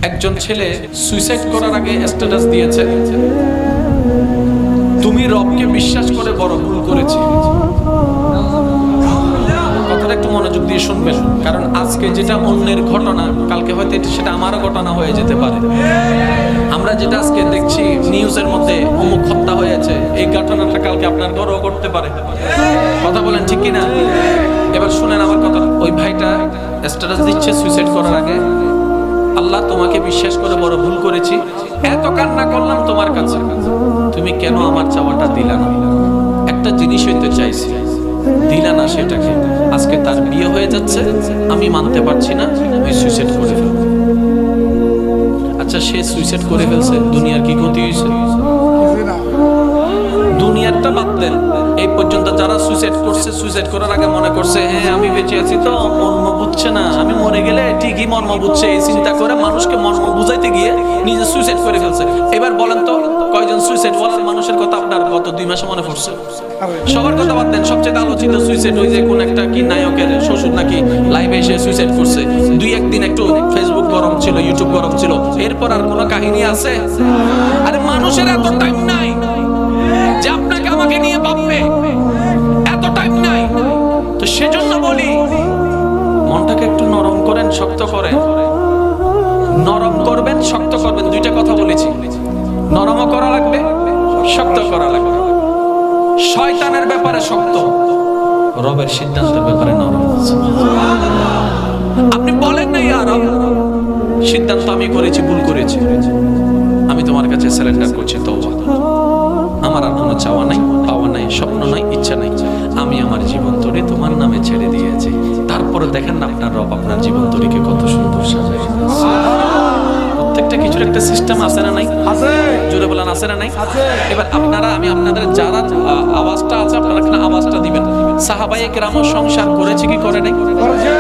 একজন ছেলে সুইসাইড করার আগে স্ট্যাটাস দিয়েছে, তুমি রবকে বিশ্বাস করে বড় ভুল করেছি। কথাটা একটু মনোযোগ দিয়ে শুনবেন, কারণ আজকে যেটা অন্যের ঘটনা, কালকে হয়তো সেটা আমারও ঘটনা হয়ে যেতে পারে। আমরা যেটা আজকে দেখছি নিউজের মধ্যে অমুক হত্যা হয়েছে, এই ঘটনাটা কালকে আপনার ঘরেও ঘটতে পারে। কথা বলেন ঠিক কিনা? এবার শুনেন আমার কথা। ওই ভাইটা স্ট্যাটাস দিচ্ছে সুইসাইড করার আগে, আল্লাহ তোমাকে বিশ্বাস করে বড় ভুল করেছি, এত কান্না করলাম তোমার কাছে, তুমি কেন আমার চাওয়াটা দিলা না? একটা জিনিস হইতে চাইছি, দিলা না সেটাকে। আজকে তার বিয়ে হয়ে যাচ্ছে, আমি মানতে পারছি না, আমি সুইসাইড করে ফেলবো। আচ্ছা, সে সুইসাইড করে ফেলছে, দুনিয়ার কি ক্ষতি হয়েছে? দুনিয়ারটা বাদ দেন, এই পর্যন্ত যারা সুইসাইড করছে, সুইসাইড করার আগে মনে করছে হ্যাঁ আমি বেঁচে আছি, তো মর্ম বুঝছে না, আমি মরে গেলে ঠিকই মর্ম বুঝছে, এই চিন্তা করে মানুষকে মর্ম বুঝাইতে গিয়ে নিজে সুইসাইড করে ফেলছে। এবার বলেন তো কয়জন সুইসাইড বলার মানুষের কথা আপনার গত 2 মাসে মনে পড়ছে? সবার কথা বাদ দেন, সবচেয়ে আলোচিত সুইসাইড ওই যে কোন একটা কি নায়কের শ্বশুর নাকি লাইভে এসে সুইসাইড করছে। 2-1 দিন একটু ফেসবুক গরম ছিল, ইউটিউব গরম ছিল, এরপর আর কোনো কাহিনী আছে? আরে মানুষের এত টাইম নাই যে আপনাকে আমাকে নিয়ে ভাববে, এত টাইম নাই। তো সেজন্য বলি মনটাকে একটু নরম করেন, শক্ত করেন। নরম করবেন, শক্ত করবেন, দুইটা কথা বলেছি। নরমও করা লাগবে, শক্ত করা লাগবে। শয়তানের ব্যাপারে শক্ত, রবের সিদ্ধান্তের ব্যাপারে নরম। আপনি বলেন না ইয়া রব, সিদ্ধান্ত আমি করেছি, ভুল করেছি, আমি তোমার কাছে সারেন্ডার করছি, তওবা, আমার আর কোনো চাওয়া নাই, পাওয়া নাই, স্বপ্ন নাই, ইচ্ছা নাই, আমি আমার জীবন তরি তোমার নামে ছেড়ে দিয়েছি। তারপরে দেখেন না আপনার রব আপনার জীবন তরিকে কত সুন্দর সাজায়। প্রত্যেকটা কিছুর একটা সিস্টেম আছে না নাই? আছে। জোরে বলেন আছে না নাই? আছে। এবার আপনারা, আমি আপনাদের যারা আওয়াজটা আছে আপনারা কেন আওয়াজটা দিবেন। সাহাবায়ে কেরাম সংসার করেছে কি করে নাই? করেছে।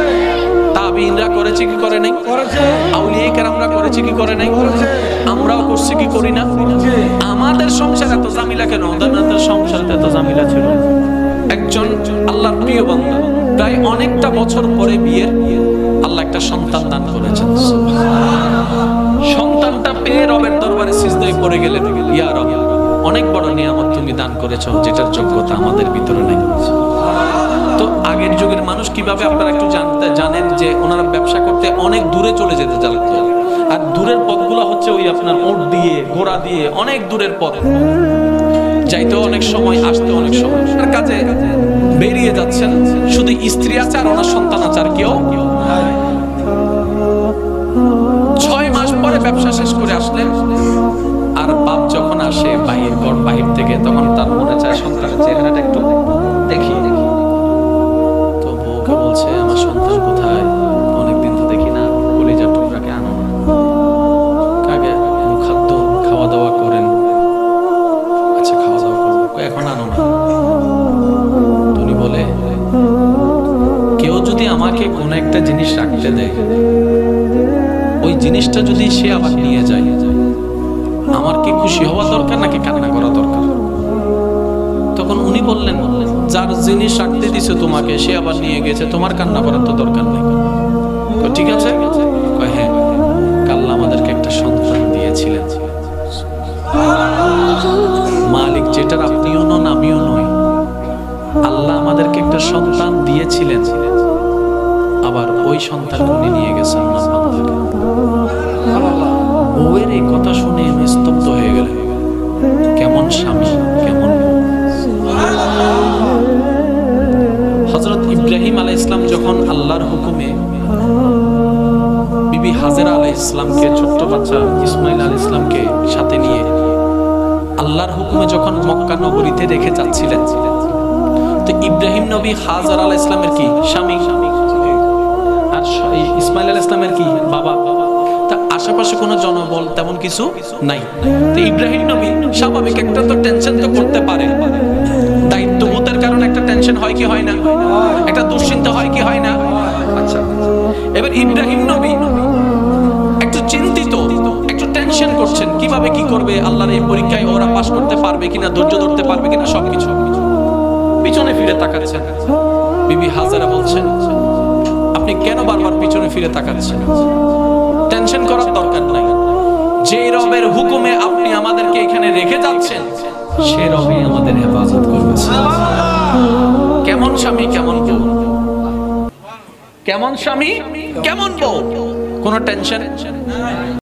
তাবিঈনরা করেছে কি করে নাই? করেছে। আউলিয়া কেরামরা করেছে কি করে নাই? করেছে। আমরাও করছি কি করি না? আমাদের সংসার এত জামিলা কেন? ওদের সংসার এত জামিলা ছিল। একজন আল্লাহর প্রিয় বান্দা প্রায় অনেকটা বছর পরে বিয়ের আল্লাহ একটা সন্তান দান করেছেন। সন্তানটা পেয়ে রবের দরবারে সিজদায় পড়ে গেলেন, ইয়া রব, অনেক বড় নিয়ামত তুমি দান করেছো, যেটার যোগ্যতা আমাদের ভিতরে নেই। তো আগের যুগের মানুষ কিভাবে, আপনারা একটু জানেন যে ওনারা ব্যবসা করতে অনেক দূরে চলে যেতে চাইতো, আর দূরের পথগুলো হচ্ছে ওই আপনার ওট দিয়ে, ঘোড়া দিয়ে, অনেক দূরের পথ, যাইতে অনেক সময়, আসতে অনেক সময়। আর কাজে বেরিয়ে যাচ্ছেন, শুধু স্ত্রী আছে আর ওনার সন্তান আছে, আর কেউ। 6 মাস পরে ব্যবসা শেষ করে আসলেন, আর বাপ যখন আসে বাহির থেকে, তখন তার মনে চায় সন্তানের চেহারাটা একটু দেখি। তো বউকে বলছে, আমার সন্তান কোথায়? অনেকদিন তো দেখি না, কলিজার টুকরাকে আনো না, কাকে খাদ্য খাওয়া দাওয়া করেন। আচ্ছা খাওয়া দাওয়া করবো, এখন আনো না। উনি বলে, কেউ যদি আমাকে কোন একটা জিনিস রাখতে দেয়, ওই জিনিসটা যদি সে আবার নিয়ে যায়, আমার কি খুশি হওয়া দরকার নাকি কান্না করা দরকার? তখন উনি বললেন, যার জিনিস রাখতে দিছে তোমাকে, সে আবার নিয়ে গেছে, তোমার কান্না করার তো দরকার নেই। ঠিক আছে? হ্যাঁ, আল্লাহ আমাদেরকে একটা সন্তান দিয়েছিলেন, মালিক যেটার আপনিও নন আমিও নই, আল্লাহ আমাদেরকে একটা সন্তান দিয়েছিলেন, আবার ওই সন্তান উনি নিয়ে গেছেন ওনার বান্দাকে। বউয়ের এই কথা শুনে আমি স্তব্ধ হয়ে গেলেন। কেমন স্বামী, কেমন বউ। হযরত ইব্রাহিম আলাইহিস সালাম যখন আল্লাহর হুকুমে বিবি হাজেরা আলাইহিস সালামকে, ছোট্ট বাচ্চা ইসমাইল আলাইহিস সালামকে সাথে নিয়ে আল্লাহর হুকুমে যখন মক্কা নগরীতে রেখে যাচ্ছিলেন, তো ইব্রাহিম নবী হাজেরা আলাইহিস সালামের কি স্বামী, আর ইসমাইল আলাইহিস সালামের কি বাবা। তা আশেপাশে কোনো জনবল তেমন কিছু নাই। তো ইব্রাহিম নবী স্বাভাবিক একটা তো টেনশন তো করতে পারে, দায়িত্ববোধের কারণে একটা টেনশন হয় কি হয় না, একটা দুশ্চিন্তা হয় কি হয় না। আচ্ছা, এবার ইব্রাহিম নবী একটু চিন্তিত, একটু টেনশন করছেন, কিভাবে কি করবে, আল্লাহর এই পরীক্ষায় ওরা পাস করতে পারবে কিনা, ধৈর্য ধরতে পারবে কিনা, সবকিছু। পিছনে ফিরে তাকাচ্ছেন, বিবি হাজেরা বলছেন, আপনি কেন বারবার পিছনে ফিরে তাকাচ্ছেন? টেনশন করার দরকার নাই, সে রবই আমাদের হেফাজত করবে। কেমন স্বামী কেমন বউ, কেমন স্বামী কেমন বউ, কোনো টেনশন